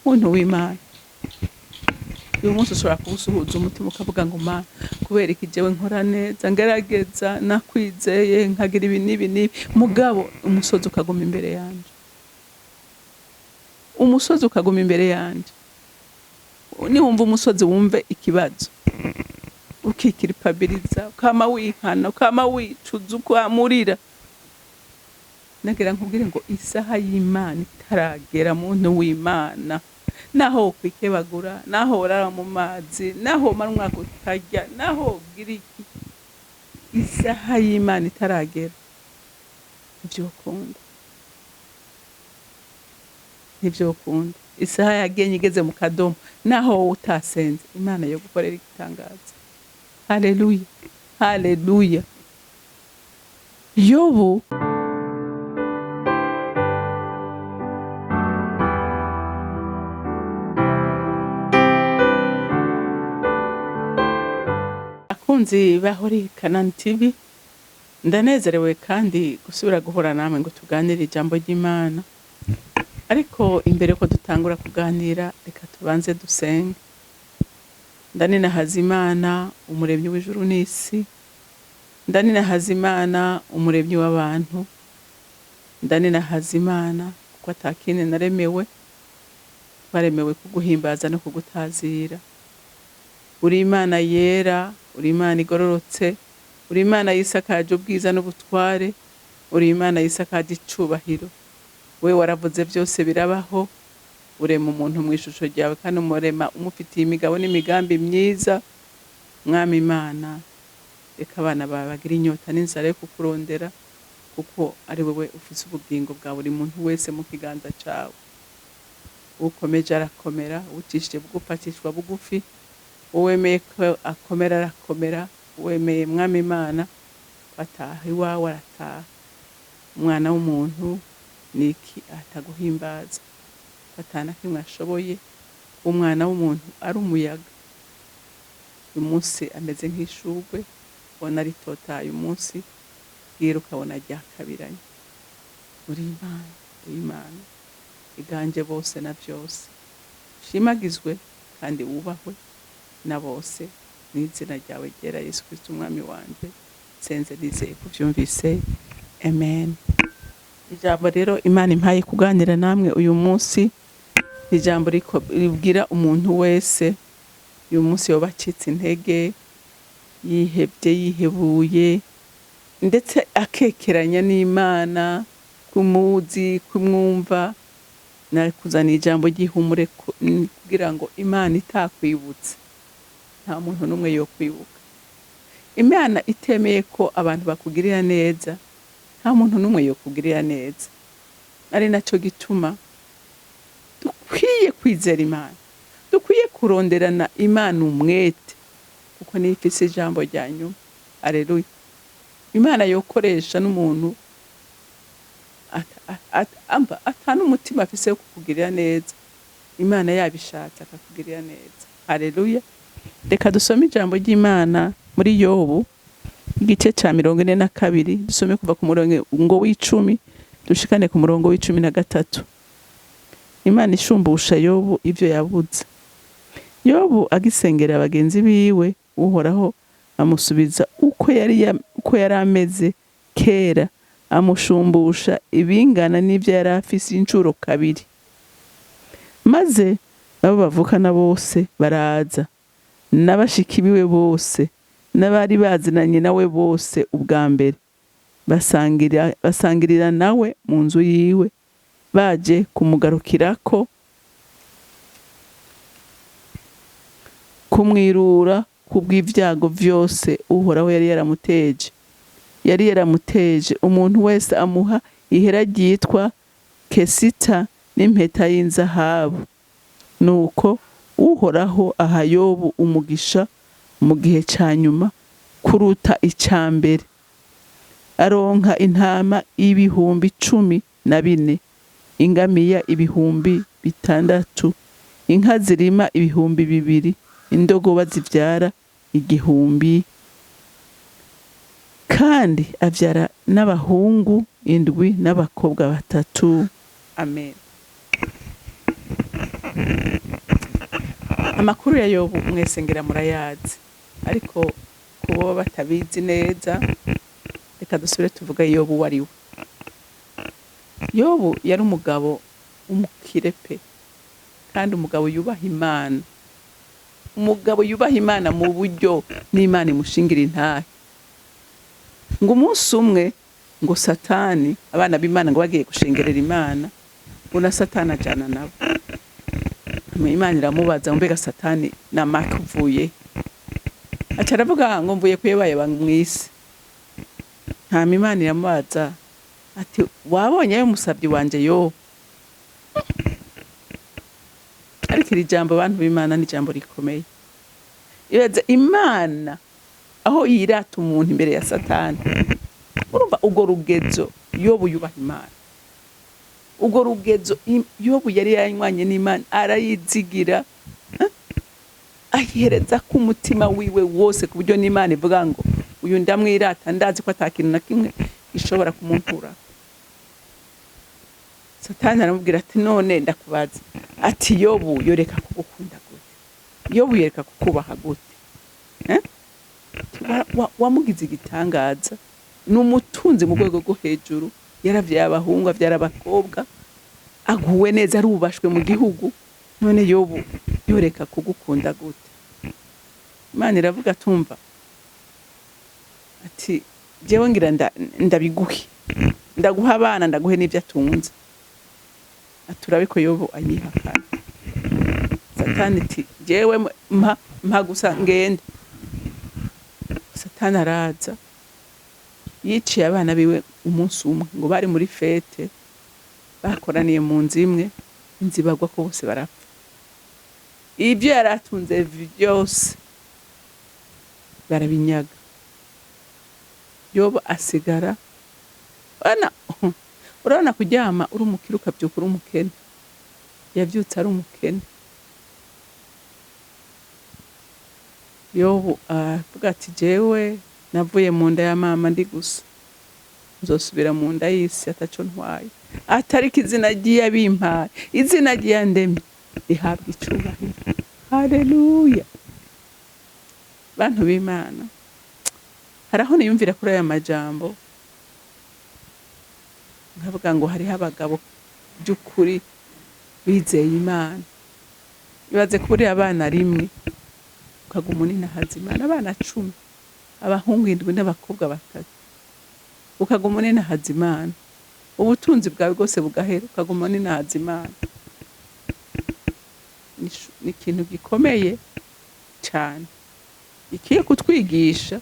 muntu w'Imana uyu munsi ushobora kuwusuhuza umutima ukavuga ngo Mana kubera iki jewe nkora neza ngerageza nakwizeye nkagira ibi n'ibi mugabo umusozi ukaguma imbere yanje niwumva umusozi wumve ikibazo ukikiripabiliza ukama wihana ukama wicuza ukamurira nagira nkubwire ngo isaha y'Imana itaragera muntu w'Imana naho kwikebagura naho urara mu mazi naho mara umwaka utarya naho gira iki isaha y'Imana itaragera nivyo ukunda isaha yagenye igeze mu kadomo naho utasenze Imana yo gukorera igitangaza. Haleluya Yobu akunzi bahori Kanani TV ndanezerewe kandi gusubira guhura namwe ngo tuganire ijambo ry'Imana, ariko imbere ko dutangura kuganira reka tubanze dusenge. Ndanina Hazimana umuremyi w'ijuru n'isi, ndanina Hazimana umuremyi w'abantu, ndanina Hazimana kuko atakine naremewe twaremewe kuguhimbaza no kugutazira. Uri Imana yera, uri Imana igororotse, uri Imana yisakaje ubwiza n'ubutware, uri Imana yisakaje icubahiro. We waravuze byose birabaho, urema umuntu mu ishusho ryawe kandi umurema umufitiye imigabo n'imigambi myiza. Mwami Imana reka abana bawe bagira inyota n'inzara yo kukurondera, kuko ari wowe ufise ubugingo bwa buri muntu wese mu kiganza cawe. Ukomeje arakomera, ucishije bugufi acishwa bugufi, uwemeye ko akomera arakomera, uwemeye Mwami Imana ataha iwawe arataha. Umwana w'umuntu niki ataguhimbaza atana kimwe ashoboye. Umwana w'umuntu ari umuyaga, uyu munsi ameze nk'ishugwe ubona ritotaye, uyu munsi bwira ukabona ryakabiranye. Uri Imana iganje bose na byose, shimagizwe kandi wubahwe na bose n'izina ryawe ryera Yesu Kristo umwami wanje. Senze nizeye kuvyumvise, amen. Ijambo rero Imana impaye kuganira namwe uyu munsi, ijambo ribwira umuntu wese uyu munsi yobacitse intege, yihebye, yihebuye, ndetse akekeranya n'Imana, kumuzi, kumwumva. Nakuzaniye ijambo ry'ihumure kugira ngo Imana itakwibutse nta muntu n'umwe yo kwibuka. Imana itemeye ko abantu bakugirira neza, nta muntu n'umwe yo kugirira neza. Ari naco gituma dukwiye kwizera Imana, dukwiye kuronderana Imana umwete, kuko niyo ifise ijambo rya nyuma. Haleluya. Imana yokoresha n'umuntu atana umutima afise yo kukugirira neza, Imana yabishatse akakugirira neza. Haleluya. Reka dusome ijambo ry'Imana muri Yobu igice ca 42, dusome kuva ku murongo w'icumi dushikane ku murongo w'icumi na gatatu. Imana ishumbusha Yobu ivyo yabuze. Yobu agisengera abagenzi biwe, Uhoraho amusubiza uko yari ameze kera, amushumbusha ibingana n'ivyo yari afise incuro kabiri. Maze abo bavukana bose baraza, n'abashiki biwe bose, n'abari bazinanye nawe bose ubwa mbere, basangirira nawe mu nzu yiwe, baje kumugarukirako, kumwirura kubw'ivyago vyose Uhoraho yari yaramuteje. Umuntu wese amuha ihera ryitwa kesita n'impeta y'inzahabu. Nuko Uhoraho aha Yobu umugisha mu gihe ca nyuma kuruta ica mbere. Aronka intama 14,000, ingamiya 600, inka zirima 200,000, indogoba zivyara 1,000, kandi avyara n'abahungu 7 n'abakobwa 3. Amen. Amakuru ya Yobu mwese ngira murayazi, ariko kubo batabizi neza reka dusubire tuvuga Yobu wari we. Yobu yari umugabo w'umukire pe, kandi umugabo yubaha Imana. Umugabo yubaha Imana mu buryo n'Imana imushingira intahe. Ngo umunsi umwe ngo Satani, abana b'Imana ngo bagiye gushengerera Imana, ngo na Satani ajana nabo. Imana iramubaza ngo mbega Satani namaka uvuye? Aca aravuga ngo mvuye kuyebaye mw'isi. Hama Imana iramubaza ati wabonye ayo musabyi wanje Yobu? Ariko iri jambo abantu b'Imana ni jambo rikomeye. Ibaze Imana aho yirata umuntu imbere ya Satani. Urumva ubwo rugezo Yobu yubaha Imana. Ubwo rugezo Yobu yari yanywanye n'Imana, arayizigira, ayihereza ku mutima wiwe wose, ku buryo n'Imana ivuga ngo uyu ndamwirata, ndazi ko atakintu na kimwe gishobora kumunkura. Satani aramubwira ati none ndakubaza, ati Yobu yoreka kugukunda gute? Yobu yereka kukubaha gute? Wamugize igitangaza, n'umutunzi mu rwego rwo hejuru, yaravyaye abahungu, avyara abakobwa, aguwe neza, arubashwe mu gihugu, none Yobu yoreka kugukunda gute? Imana iravuga tumva ati jewe ngira ndabiguhe, ndaguha abana, ndaguhe n'ivyo atunze. Aturabe ko Yobu anyihakana. Satani ati jewe mpa gusa ngende. Satani araza, yiciye abana biwe umunsi umwe, ngo bari muri fete, bakoraniye mu nzu imwe, inzu bagwa ko bose barapfa. Ibyo yaratunze byose barabinyaga. Yobu asigara, urabona kuryama uri umukire ukabyuka uri umukene. Yavyutse ari umukene. Yobu avuga ati jewe navuye mu nda ya mama ndi gusa, nzosubira mu nda y'isi ataco ntwaye. Atariko izina ryiye bimpaye, izina ryandemye rihabwa icubahiro. Haleluya. Bantu b'Imana, haraho niyumvira kuri aya majambo, nkavuga ngo hariho abagabo by'ukuri bizeye Imana. Ibaze kuri abana rimwe ukaguma uninahaza Imana, abana 10, abahungu 7 n'abakobwa 3, ukaguma uninahaza Imana, ubutunzi bwawe bwose bugahera, ukaguma uninahaza Imana. Ni ikintu gikomeye cyane, ikiye kutwigisha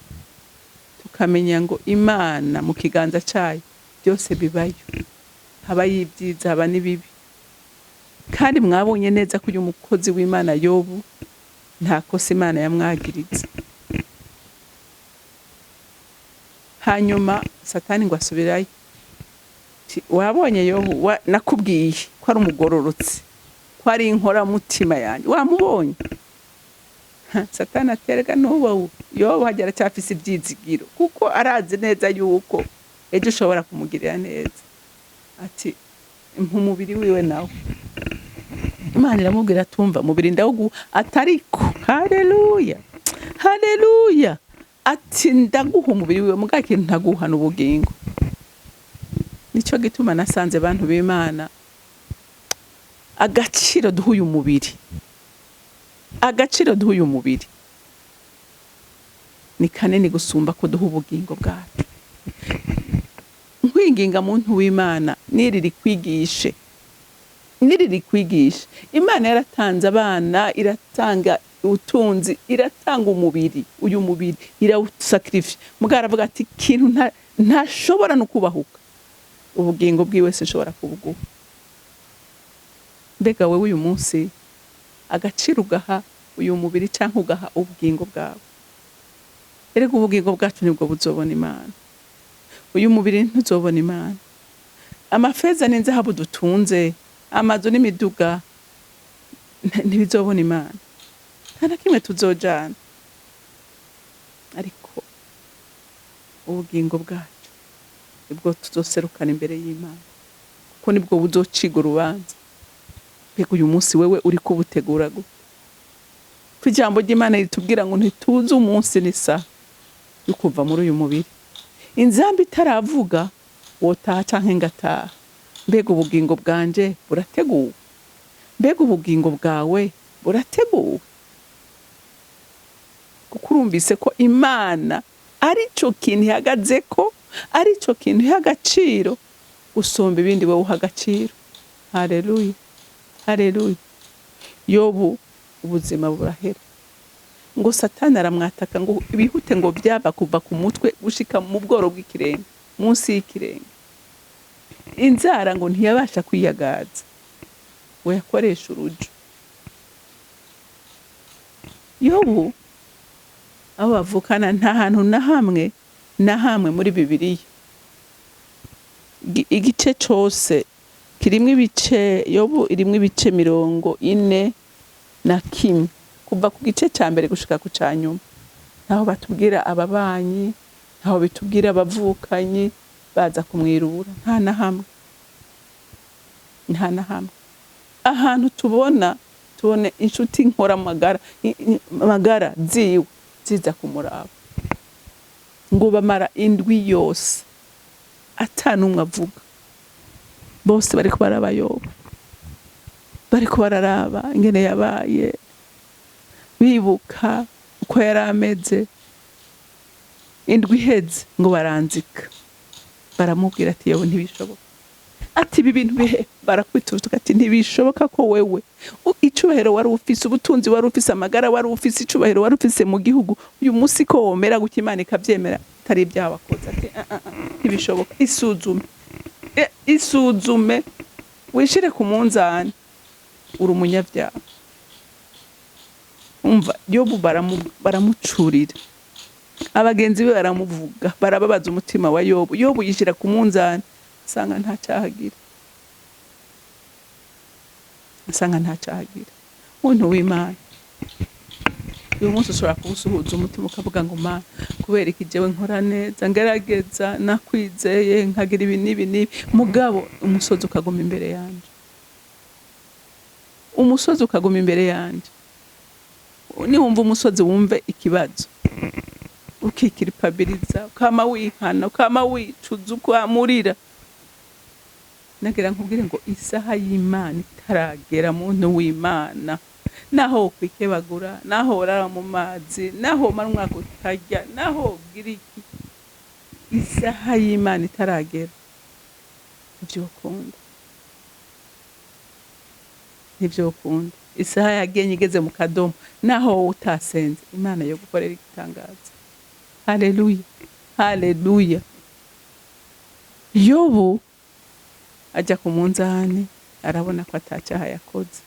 tukamenya ngo Imana mu kiganza cyayo byose bibayo, haba y'ibyiza haba n'ibibi. Kandi mwabonye neza ko uyu mukozi w'Imana Yobu nta kosa Imana yamwagiritse. Hanyuma Satani ngo asubirayo, wabonye Yobu, nakubwiye ko ari umugororotsi, ko ari inkora mutima yanjye, wamubonye? Satani aterega n'uwo Yobu hagera cyafise ibyizigiro, kuko arazi neza yuko ejo ushobora kumugirira neza. Ati umubiri wiwe nawe Imana iramubwira tumva mubiri ndawo atariko. Haleluya, haleluya. Ati ndaguha umubiri wiwe, muga ikintu ntaguha n'ubugingo. Nico gituma nasanze abantu b'Imana agaciro duhuye umubiri, agaciro duhuye umubiri ni kanini gusumba ko duha ubugingo bwacu. Nkwinginga muntu w'Imana niriri kwigishe, niriri kwigisha. Imana yaratanze abana, iratanga utunzi, iratanga umubiri, uyu mubiri irawusacrifice. Mugara avuga ati kintu ntashobora no kubahuka, ubugingo bwiwe sinshobora kubuguha. Mbega wewe uyu munsi agaciro ugaha uyu mubiri cyangwa ugaha ubugingo bwawe? Erega ubugingo bwacu nibwo buzobona Imana, uyu mubiri ntuzobona Imana. Amafeza n'inzahabu dutunze, amazu n'imiduga ntibizobona Imana, nta na kimwe tuzojana. Ariko ubugingo bwacu nibwo tuzoserukana imbere y'Imana, kuko nibwo buzociga urubanza. mbega uyu munsi wewe uri kubutegura gute? Ijambo ry'Imana ritubwira ngo ntituzi umunsi n'isaha yo kuva muri uyu mubiri. Inzambi itaravuga wotaha canke ngataha. Mbega ubugingo bwanje burateguwe? Mbega ubugingo bwawe burateguwe? Kuko urumvise ko Imana arico kintu ihagazeko, arico kintu iha agaciro usumba ibindi wowe uha agaciro. Haleluya, haleluya. Yobu ubuzima burahera, ngo Satani aramwataka ngo ibihute ngo byaba kuva ku mutwe gushika mu bworo bw'ikirenge, munsi y'ikirenge. Inzara ngo ntiyabasha kwiyagaza, we yakoresha urujo. Yobu abo bavukana nta hantu na hamwe muri Bibiliya igice cose kirimwe ibice, Yobu irimwe ibice 41 kuva ku gice ca mbere gushika ku ca nyuma. Ntaho batubwira ababanyi, ntaho bitubwira abavukanyi baza kumwirura, nta na hamwe. Ahantu tubona inshuti nkora magara ziwe ziza kumuraba, ngo bamara indwi yose atanumwe avuga, bose bariko baraba Yobu, bariko bararaba ingene yabaye, bibuka uko yari ameze. Indwi iheze ngo baranzika, baramubwira ati Yobu ntibishoboka, ati ibi bintu bihe, barakwituruka ati ntibishoboka ko wewe icubahiro wari ufise, ubutunzi wari ufise, amagara wari ufise, icubahiro wari ufise mu gihugu, uyu munsi ko womera gutya Imana ikavyemera atari ibyaha wakoze. Ati ntibishoboka. Isuzume wishire ku munzani, uri umunyabyaha. Umva Yobu baramucurira, abagenzi be baramuvuga, barababaza umutima wa Yobu. Yobu yishira ku munzani asanga nta cyahagira, muntu w'Imana. Uyu munsi ushobora kuwusuhuza umutima ukavuga ngo Mana, kubera iki jewe nkora neza, ngerageza, nakwizeye, nkagira ibi n'ibi, mugabo umusozi ukaguma imbere yanje. Niwumva umusozi wumve ikibazo, ukikiripabiliza, ukama wihana, ukama wicuza, ukamurira. Nagira nkubwire ngo isaha y'Imana itaragera, muntu w'Imana, naho kwikebagura, naho urara mu mazi, naho mara umwaka utarya, naho ugira iki, isaha y'Imana itaragera nivyo ukunda. Isaha yagenye igeze mu kadomo, naho utasenze, Imana yo gukorera igitangaza. Haleluya, haleluya. Yobu ajya ku munzani, arabona ko atacyaha yakoze.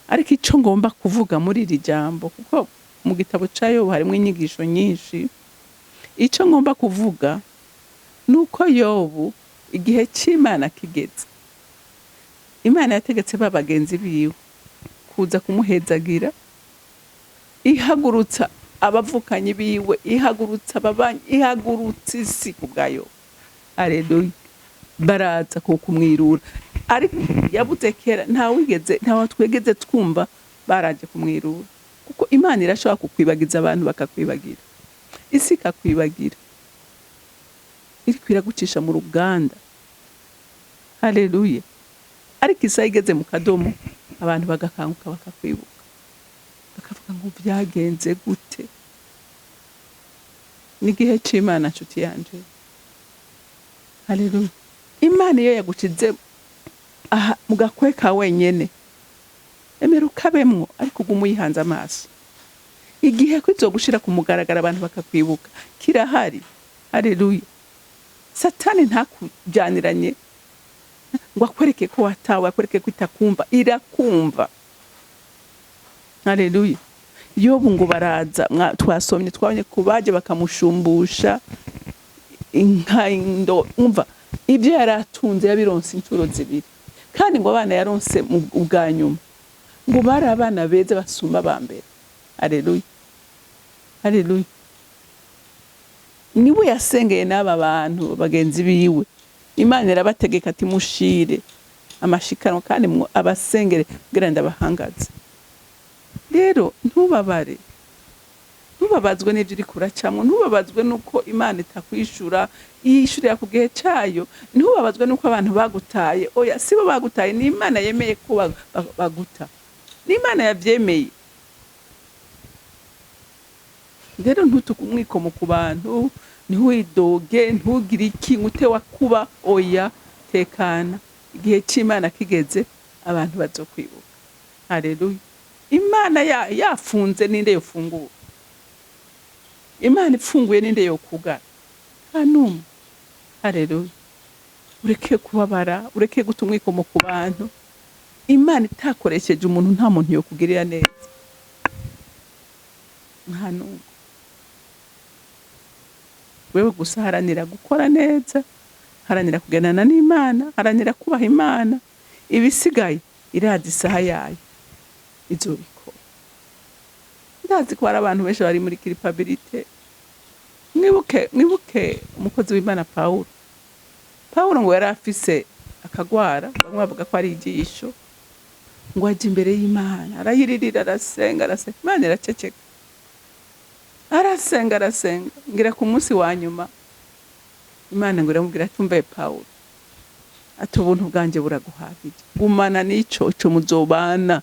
Ariko ico ngomba kuvuga muri iri jambo, kuko mu gitabo ca Yobu harimwo inyigisho nyinshi, ico ngomba kuvuga nuko Yobu igihe c'Imana kigeze, Imana yategetse bagenzi biwe kuza kumuhezagira, ihagurutsa abavukanyi biwe, ihagurutsa ababanyi, ihagurutsa isi kubwayo. Haleluya. Baraza kumwirura, ariko yabuze kera, ntawe twegeze twumva baraje kumwirura, kuko Imana irashobora kukwibagiza abantu bakakwibagira, isi ikakwibagira, iriko iragucisha mu ruganda. Haleluya. Ariko isaha igeze mu kadomo, abantu bagakanguka bakakwibuka, bakavuga ngo byagenze gute. N'igihe c'Imana nshuti yanje. Haleluya. Imana iyo yagucize mu gakweka wenyene, emera ukabemwo, ariko uguma uyihanze amaso. Igihe ko izogushira ku mugaragara abantu bakakwibuka kirahari. Haleluya. Satani ntakujyaniranye ngo akwereke ko watawe, akwereke ko itakumva, irakumva. Haleluya. Yobu ngo baraza, twasomye twabonye kubaje bakamushumbusha inka, umva ibyo yaratunze yabironse incuro zibiri, kandi ngo abana yaronse ubwa nyuma, ngo bari abana beza basumba bambere. Haleluya, haleluya. Niwe yasengeye n'aba bantu bagenzi biwe, Imana irabategeka ati mushire amashikanwa kandi abasengere kugira ndabahangaze. Rero ntubabazwe n'ibyo uri kuracamwo, ntubabazwe nuko Imana itakwishura, yishurira ku gihe cayo, ntubabazwe nuko abantu bagutaye. Oya, sibo bagutaye, ni Imana yemeye ko baguta, ni Imana yavyemeye. Rero ntutuke umwikomo ku bantu, ntiwidoge, ntugire iki ngute wakuba. Oya, tekana, igihe c'Imana kigeze abantu bazokwibuka. Haleluya. Imana yafunze ninde yofungura? Imana ifunguye ninde yokugara? Kanuma. Haleluya. Ureke kubabara, ureke guta umwikomo ku bantu. Imana itakoresheje umuntu, nta muntu yokugirira neza. Nkanuma. Wewe gusa haranira gukora neza, haranira kugendana n'Imana, haranira kubaha Imana. Ibisigaye irazi isaha yayo izobikora. Ndazi ko hari abantu benshi bari muri culpabilité. Mwibuke umukozi w'Imana Pawulo ngo yari afise akagwara, bamwe bavuga ko ari igisho, ngo aje imbere y'Imana arayiririra, arasenga, Imana iraceceka. Arasenga, ngira ku munsi wa nyuma Imana ngo iramubwira ati umve Pawulo, ati ubuntu bwanje buraguhagije, gumana n'ico muzobana.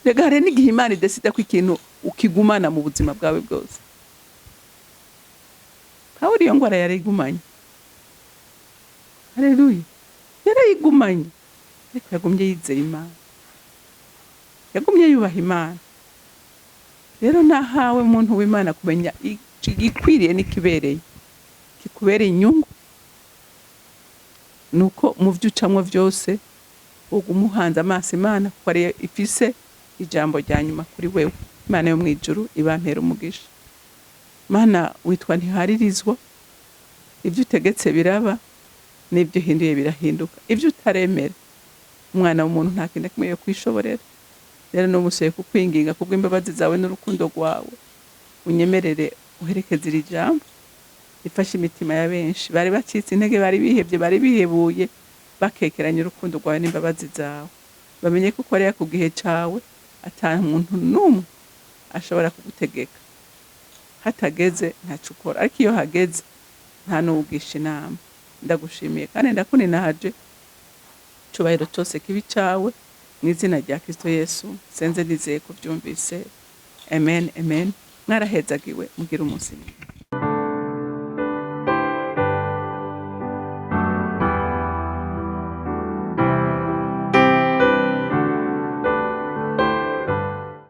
Rega hari n'igihe Imana idesida ko ikintu ukigumana mu buzima bwawe bwose. Pawulo iyo ngwara yarayigumanye. Haleluya. Yarayigumanye. Ariko yagumye yizeye Imana, yagumye yubaha Imana. Rero nahawe muntu w'Imana kumenya igikwiriye n'ikibereye, kikubereye inyungu, nuko mu vyo ucamwo vyose ugumuhanze amaso Imana, kuko ari ifise ijambo rya nyuma kuri wewe. Imana yo mwijuru ibampera umugisha. Mana witwa ntiharirizwa, ibyo utegetse biraba, n'ibyo hinduye birahinduka. Ibyo utaremera umwana w'umuntu nta kintu kimwe yo kwishoborera. Rero n'umusoye kukwinginga kubw'imbabazi zawe n'urukundo rwawe, unyemerere uherekeze iri jambo rifashe imitima ya benshi bari bacitse intege, bari bihebye, bari bihebuye, bakekeranya urukundo rwawe n'imbabazi zawe. Bamenye ko ukorera ku gihe cawe, ata muntu n'umwe ashobora kugutegeka. Hatageze ntaco ukora, ariko iyo hageze nta n'uwugisha inama. Ndagushimiye kandi ndakuninahaje, cubahiro cose kibi cawe, mu izina rya Kristo Yesu senze nizeye ko vyumvise. Amen, amen. Mwarahezagiwe, mugira umunsi mwiza.